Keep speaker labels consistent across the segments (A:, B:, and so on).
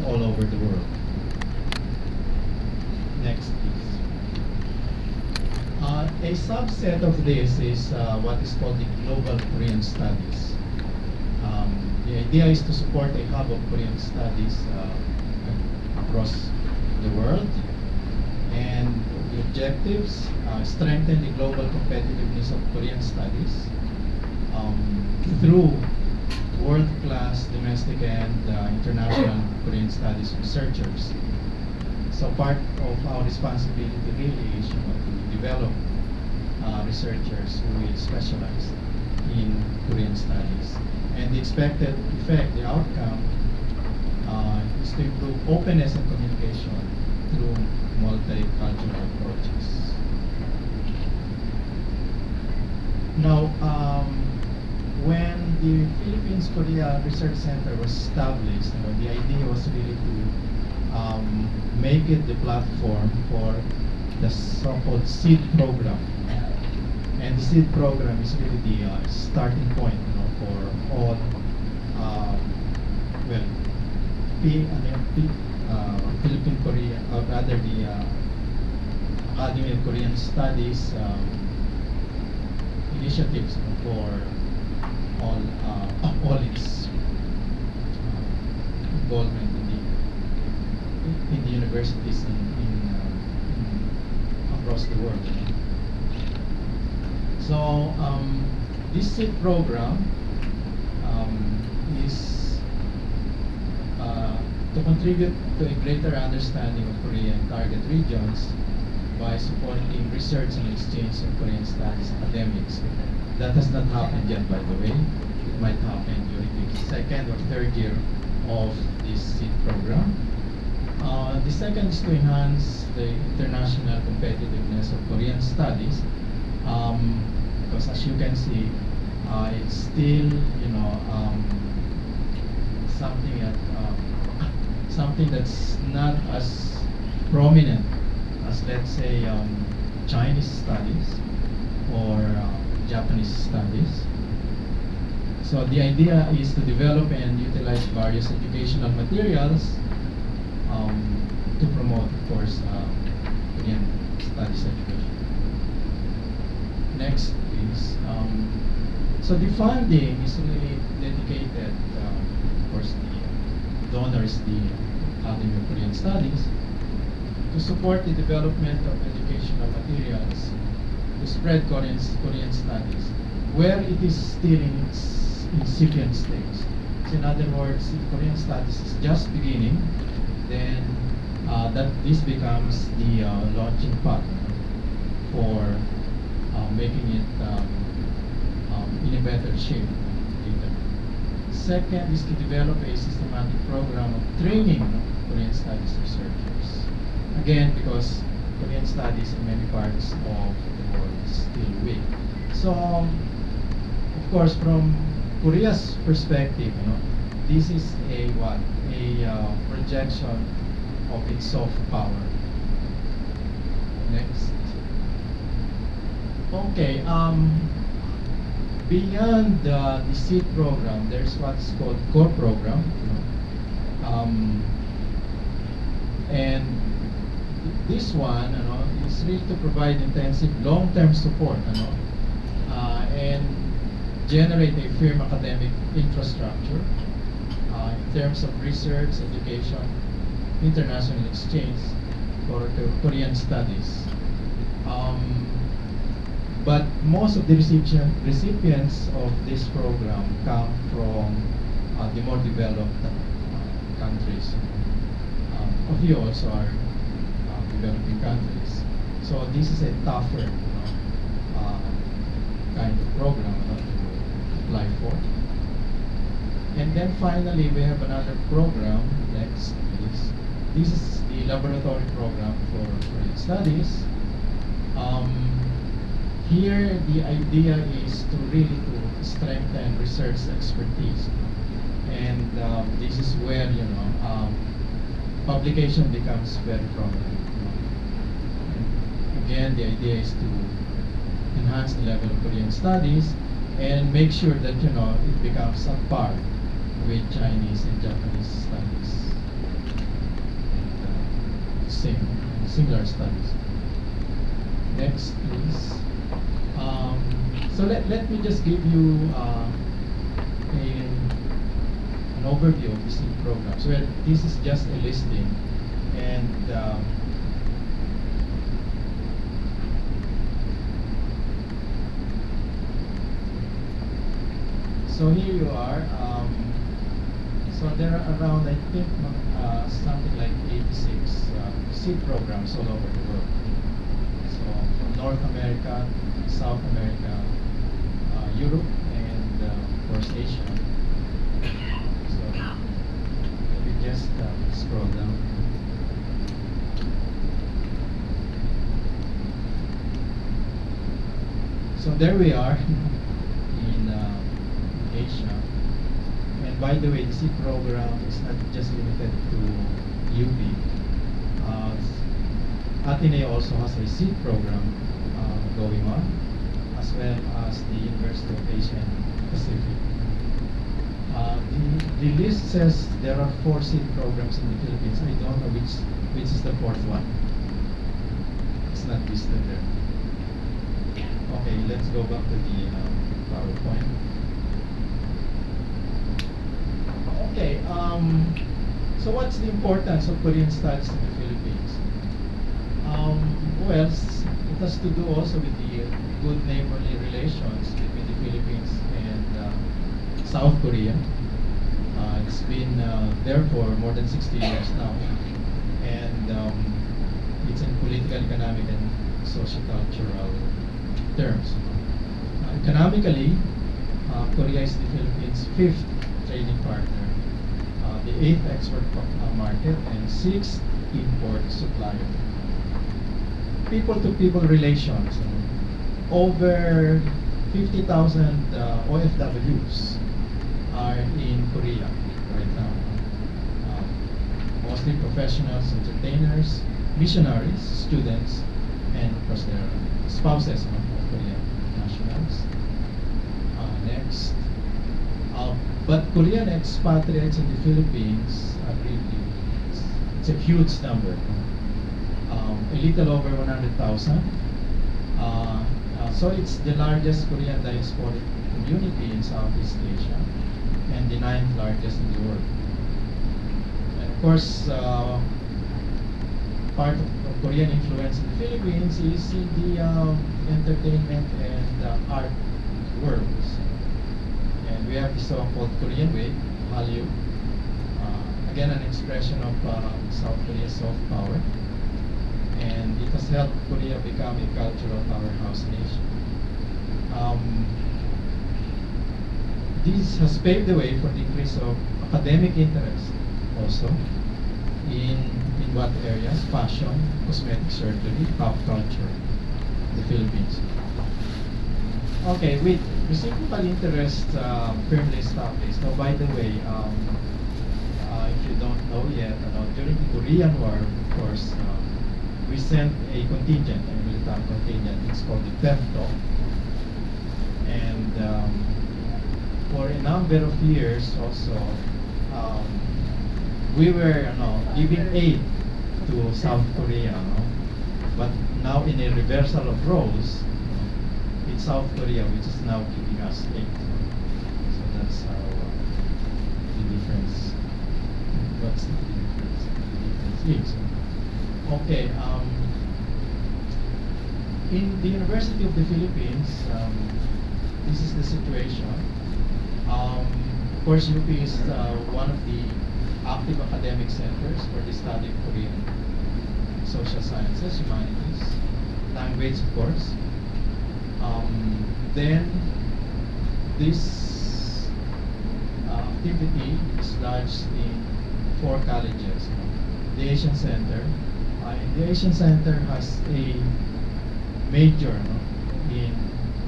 A: all over the world. Next, please. A subset of this is what is called the Global Korean Studies. The idea is to support a hub of Korean studies across the world, and the objectives strengthen the global competitiveness of Korean studies through world-class domestic and international Korean studies researchers. So part of our responsibility really is to develop researchers who will specialize in Korean studies. And the expected effect, the outcome, is to improve openness and communication through multicultural approaches. Now, when the Philippines-Korea Research Center was established, the idea was really to make it the platform for the so-called SEED program. And the SEED program is really the starting point for all, Philippine Korea, or rather the Academy of Korean Studies initiatives for all its involvement in the universities across the world. So this SEED program is to contribute to a greater understanding of Korean target regions by supporting research and exchange of Korean studies academics. That has not happened yet, by the way. It might happen during the second or third year of this SEED program. The second is to enhance the international competitiveness of Korean studies, because as you can see, it's still, something that's not as prominent as, let's say, Chinese studies or Japanese studies. So the idea is to develop and utilize various educational materials to promote, of course, Korean studies education. Next, please. So the funding is really dedicated, of course, the donors, the Academy of Korean Studies, to support the development of educational materials to spread Korean studies where it is still in its incipient stage. So in other words, if Korean studies is just beginning, then that this becomes the launching pad for making it in a better shape later. Second is to develop a systematic program of training Korean studies researchers. Again, because Korean studies in many parts of the world is still weak. So, of course, from Korea's perspective, this is a projection of its soft power. Next. Okay. Beyond the SEED program, there's what's called core program, and this one, is really to provide intensive long-term support, and generate a firm academic infrastructure in terms of research, education, international exchange for Korean studies. But most of the recipients of this program come from the more developed countries. A few also are developing countries. So this is a tougher kind of program to apply for. And then finally, we have another program. Next, please. This is the laboratory program for Korean studies. Here, the idea is to really strengthen research expertise, and this is where publication becomes very prominent. And again, the idea is to enhance the level of Korean studies and make sure that it becomes on par with Chinese and Japanese studies. same, similar studies. Next, please. So let me just give you an overview of these programs. Well, this is just a listing, and so here you are. So there are around, I think, something like 86 seed programs all over the world. So from North America, South America, Europe, and of course Asia. So let me just scroll down. So there we are in Asia. And by the way, the seed program is not just limited to UP. Ateneo also has a seed program going on, as well as the University of Asia and Pacific. The list says there are 4 seed programs in the Philippines. I don't know which is the 4th one. It's not listed there. Okay, let's go back to the PowerPoint. Okay, so what's the importance of Korean studies in the Philippines? Well, it has to do also with the good neighborly relations between the Philippines and South Korea. It's been there for more than 60 years now, and it's in political, economic, and socio-cultural terms. Economically, Korea is the Philippines' 5th trading partner, the 8th export market, and 6th import supplier. People-to-people relations, over 50,000 OFWs are in Korea right now. Mostly professionals, entertainers, missionaries, students, and of course their spouses of Korean nationals. Next. But Korean expatriates in the Philippines are really, it's a huge number. A little over 100,000. So it's the largest Korean diasporic community in Southeast Asia and the 9th largest in the world. And of course, part of Korean influence in the Philippines is in the entertainment and art worlds. And we have the so-called Korean Wave, Hallyu. Again, an expression of South Korea's soft power. And it has helped Korea become a cultural powerhouse nation. This has paved the way for the increase of academic interest also in what areas? Fashion, cosmetic surgery, pop culture, the Philippines. Okay, with reciprocal interest firmly established. Now, by the way, if you don't know yet, during the Korean War, of course, we sent a contingent, a military contingent. It's called the PEMTO. And for a number of years also, we were giving aid to South Korea. But now in a reversal of roles, it's South Korea which is now giving us aid. So that's how the difference, what's the difference? The difference is. Okay, in the University of the Philippines, this is the situation. Of course, UP is one of the active academic centers for the study of Korean social sciences, humanities, language, of course. Then this activity is lodged in 4 colleges. The Asian Center. The Asian Center has a major in,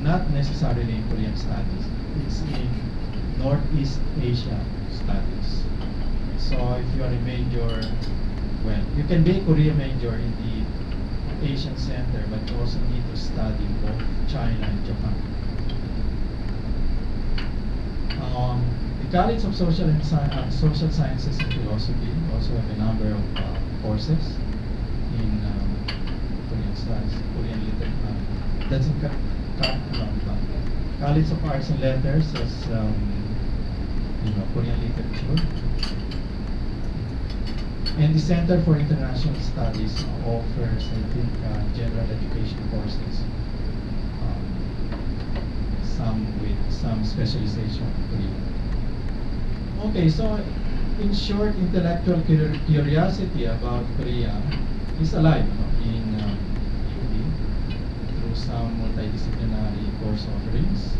A: not necessarily in Korean studies, it's in Northeast Asia studies. So if you are a major, well, you can be a Korea major in the Asian Center, but you also need to study both China and Japan. The College of Social and Social Sciences and Philosophy also have a number of courses. in Korean studies, Korean literature. That's in College of Arts and Letters as Korean literature. And the Center for International Studies offers, I think, general education courses, some with some specialization in Korean. Okay, so in short, intellectual curiosity about Korea is alive in UP through some multidisciplinary course offerings,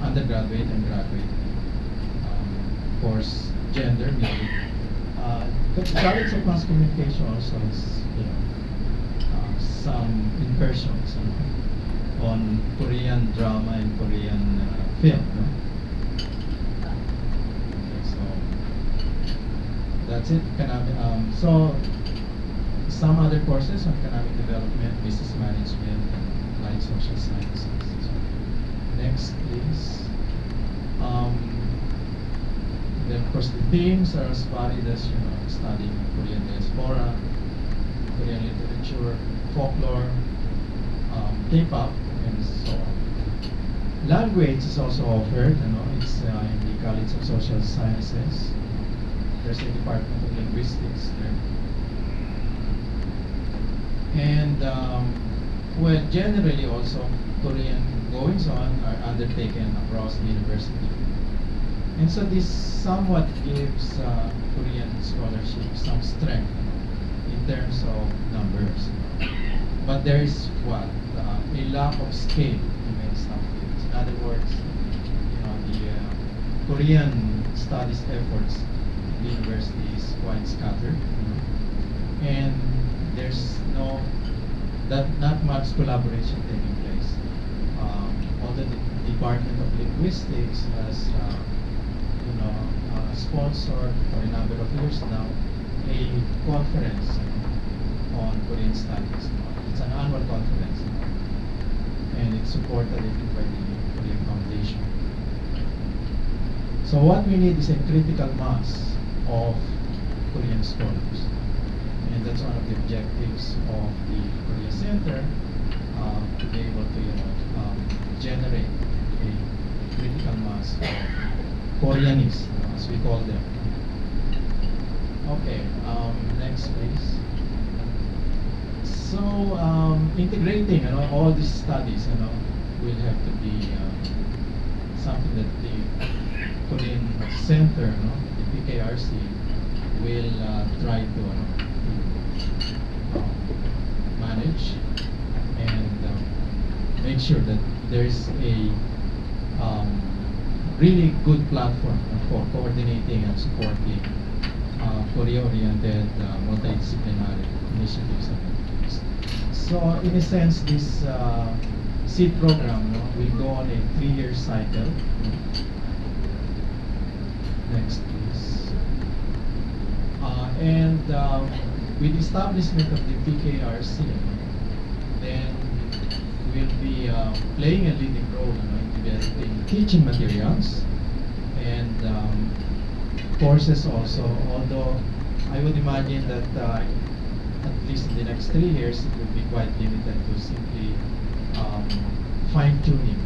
A: undergraduate and graduate course, gender, music. The College of Mass Communication also is, some incursions on Korean drama and Korean film. Okay, so that's it. So some other courses on economic development, business management, and applied social sciences. So, next, please. Then of course the themes are as varied as studying Korean diaspora, Korean literature, folklore, K-pop, and so on. Language is also offered. It's in the College of Social Sciences. There's a Department of Linguistics there. And well, generally also Korean goings on are undertaken across the university. And so this somewhat gives Korean scholarship some strength in terms of numbers. But there is a lack of scale in some fields. In other words, the Korean studies efforts in the university is quite scattered. And there's not much collaboration taking place. Although the Department of Linguistics has sponsored for a number of years now a conference on Korean studies. It's an annual conference, and it's supported I think by the Korean Foundation. So what we need is a critical mass of Korean scholars, and that's one of the objectives of the Korea Center, to be able to generate a critical mass of Koreanists, as we call them. Okay, next please. So integrating all these studies will have to be something that the Korean Center, the PKRC, will try to manage and make sure that there is a really good platform for coordinating and supporting Korea-oriented multidisciplinary initiatives and activities. So in a sense, this seed program will go on a 3-year cycle. Next, please. And with the establishment of the PKRC, then we'll be playing a leading role in developing teaching materials and courses also, although I would imagine that at least in the next 3 years it will be quite limited to simply fine-tuning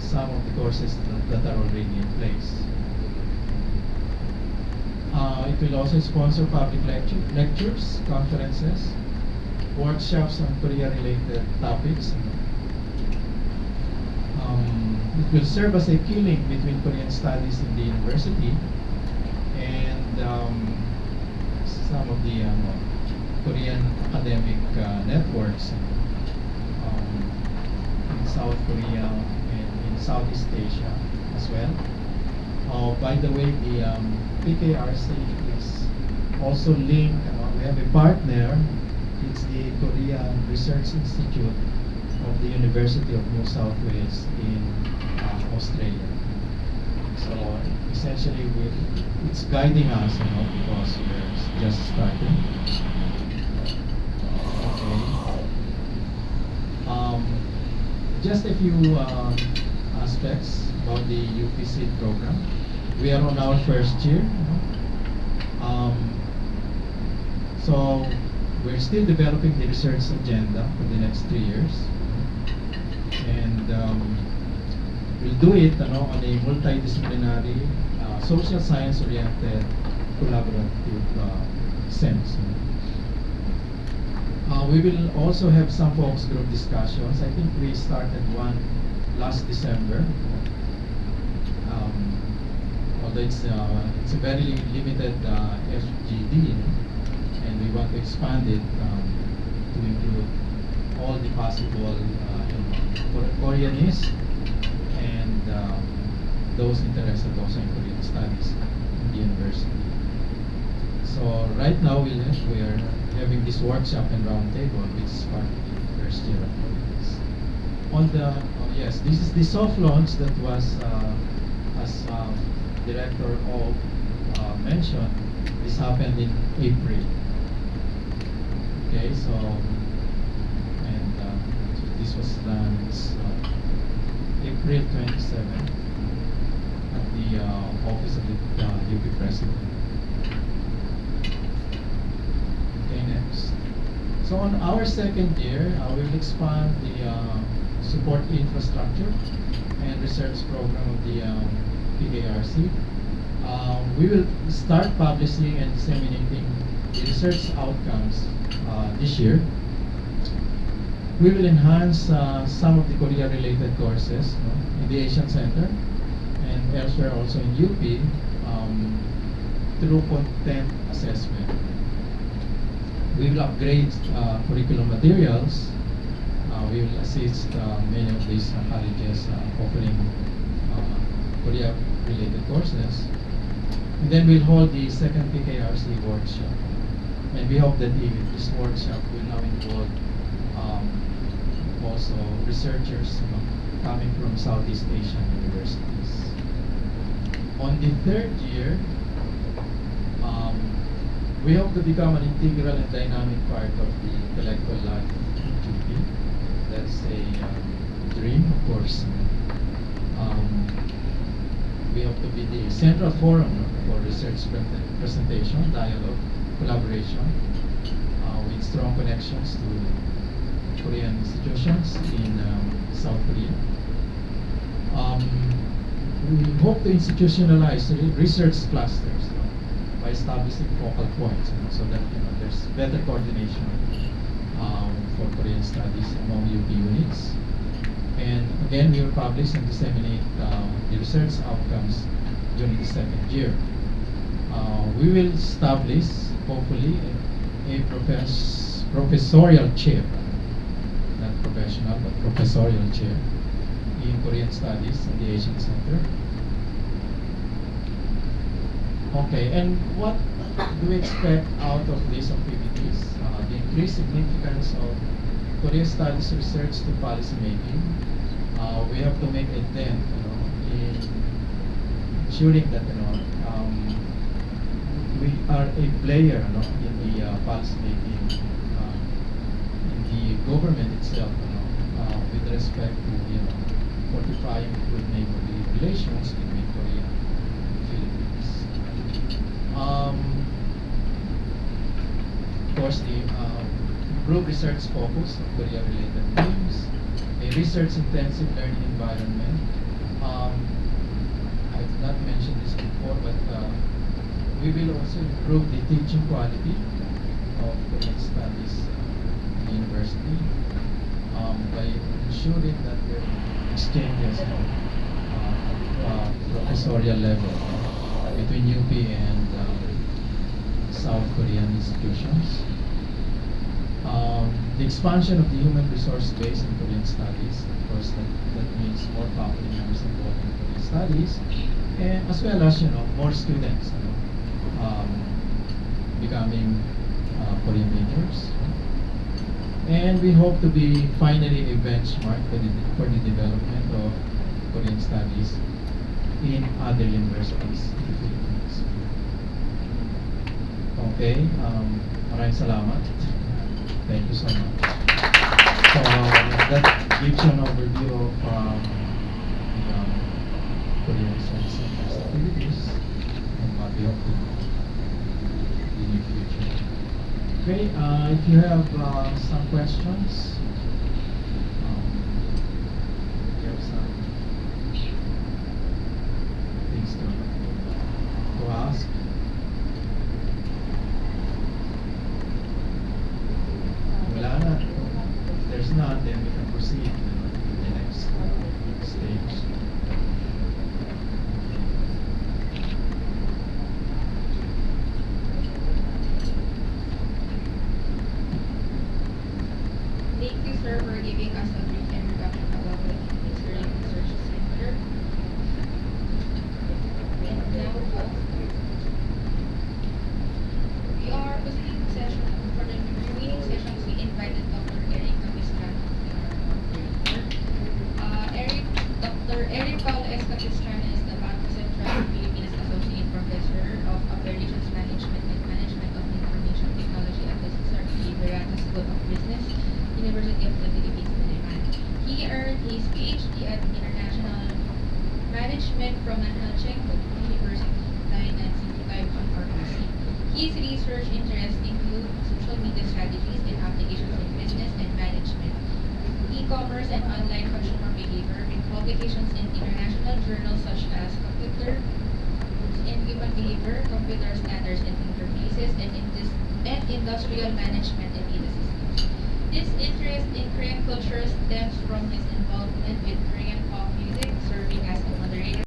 A: some of the courses that are already in place. It will also sponsor public lectures, conferences, workshops on Korea-related topics. It will serve as a key link between Korean studies in the university and some of the Korean academic networks in South Korea and in Southeast Asia as well. By the way, the PKRC is also linked. We have a partner. It's the Korean Research Institute of the University of New South Wales in Australia. So essentially, it's guiding us, because we're just starting. Okay. Just a few aspects about the UPC program. We are on our first year. So we're still developing the research agenda for the next 3 years. And we'll do it on a multidisciplinary, social science-oriented, collaborative sense. We will also have some focus group discussions. I think we started one last December. Although it's a very limited FGD, and we want to expand it to include all the possible Koreanists and those interested also in Korean studies in the university. So right now we are having this workshop and roundtable, which is part of the first year activities. Yes, this is the soft launch that was, as Director O mentioned, this happened in April. Okay, so this was done April 27 at the office of the UP President. Okay, next. So on our second year, we will expand the support infrastructure and research program of the PKRC. We will start publishing and disseminating the research outcomes this year. We will enhance some of the Korea-related courses in the Asian Center and elsewhere also in UP through content assessment. We will upgrade curriculum materials. We will assist many of these colleges offering Korea-related courses. And then we'll hold the second PKRC workshop. And we hope that this workshop will now involve also researchers coming from Southeast Asian universities. On the third year, we hope to become an integral and dynamic part of the intellectual life of UP. That's a dream, of course. We hope to be the central forum for research presentation, dialogue, collaboration, with strong connections to Korean institutions in South Korea. We hope to institutionalize research clusters by establishing focal points, so that there's better coordination for Korean studies among UP units. And again, we will publish and disseminate the research outcomes during the second year. We will establish, hopefully, a professorial chair, not professional, but professorial chair in Korean studies in the Asian Center. Okay, and what do we expect out of these activities? The increased significance of Korean studies research to policy making. We have to make a dent, in ensuring that we are a player, in the policy making, in the government itself, with respect to fortifying good neighborly relations between Korea and the Philippines. Of course, the improved research focus on Korea-related themes, a research-intensive learning environment. I did not mention this before, but we will also improve the teaching quality of Korean studies in the university by ensuring that there are exchanges at professorial level between UP and South Korean institutions. The expansion of the human resource base in Korean studies, of course, that means more faculty members involved in Korean studies, and as well as more students becoming Korean majors. And we hope to be finally a benchmark for the development of Korean studies in other universities in the Philippines. Okay, maraming salamat. Thank you so much. So that gives you an overview of the Korean Research Center's activities and what we hope to do in the near future. Okay, if you have some questions, you have some things to ask. Wala na. If there's not, then we can proceed to the next stage.
B: Thank you, sir, for giving us a brief introduction about the History Research Center. And now, we are proceeding to session. For the remaining sessions, we invited Dr. Eric Capistrano. Dr. Eric Paulo S. Capistrano is the Bangko Sentral Philippines Associate Professor of Operations Management and Management of Information Technology at the Cesar P. Berata School of Business, University of the Philippines, Manila. He earned his PhD at International Management from Manhattan University, 1965 on pharmacy. His research interests include social media strategies and applications in business and management, e-commerce and online consumer behavior, with publications in international journals such as Computer and Human Behavior, Computer Standards and Interfaces, and Industrial Management and Data Systems. This interest in Korean culture stems from his involvement with Korean pop music, serving as a moderator